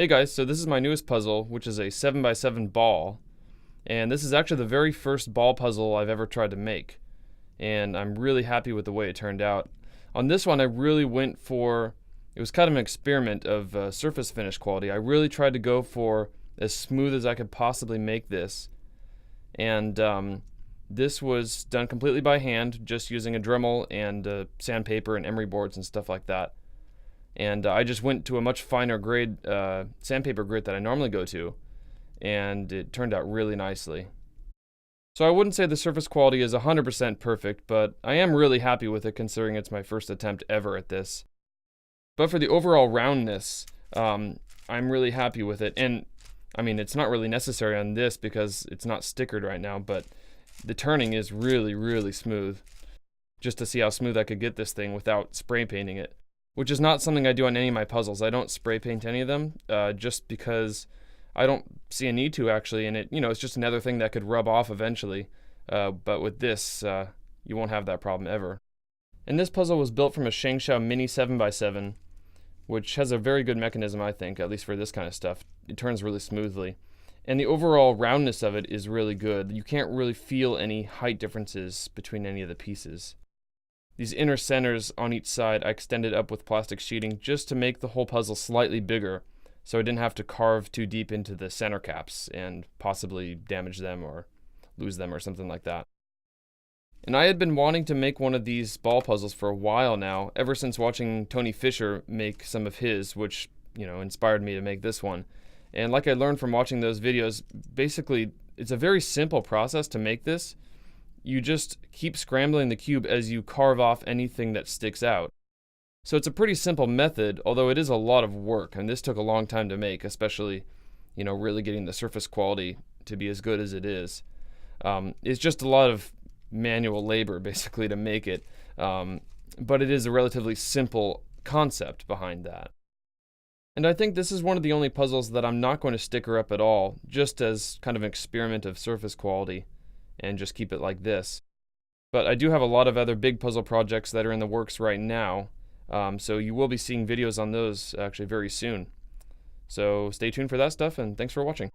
Hey guys, so this is my newest puzzle, which is a 7x7 ball, and this is actually the very first ball puzzle I've ever tried to make, and I'm really happy with the way it turned out. On this one I really went for, it was kind of an experiment of surface finish quality. I really tried to go for as smooth as I could possibly make this, and this was done completely by hand, just using a Dremel and sandpaper and emery boards and stuff like that. And I just went to a much finer grade sandpaper grit that I normally go to, and it turned out really nicely. So I wouldn't say the surface quality is 100% perfect, but I am really happy with it considering it's my first attempt ever at this. But for the overall roundness, I'm really happy with it. And I mean, it's not really necessary on this because it's not stickered right now, but the turning is really, really smooth. Just to see how smooth I could get this thing without spray painting it. Which is not something I do on any of my puzzles. I don't spray paint any of them, just because I don't see a need to actually, and it's just another thing that could rub off eventually. But with this, you won't have that problem ever. And this puzzle was built from a Shengshou Mini 7x7, which has a very good mechanism, I think, at least for this kind of stuff. It turns really smoothly. And the overall roundness of it is really good. You can't really feel any height differences between any of the pieces. These inner centers on each side I extended up with plastic sheeting just to make the whole puzzle slightly bigger, so I didn't have to carve too deep into the center caps and possibly damage them or lose them or something like that. And I had been wanting to make one of these ball puzzles for a while now, ever since watching Tony Fisher make some of his, which, inspired me to make this one. And like I learned from watching those videos, basically it's a very simple process to make this. You just keep scrambling the cube as you carve off anything that sticks out. So it's a pretty simple method, although it is a lot of work, and this took a long time to make, especially, really getting the surface quality to be as good as it is. It's just a lot of manual labor, basically, to make it, but it is a relatively simple concept behind that. And I think this is one of the only puzzles that I'm not going to sticker up at all, just as kind of an experiment of surface quality, and just keep it like this. But I do have a lot of other big puzzle projects that are in the works right now, so you will be seeing videos on those actually very soon. So stay tuned for that stuff, and thanks for watching.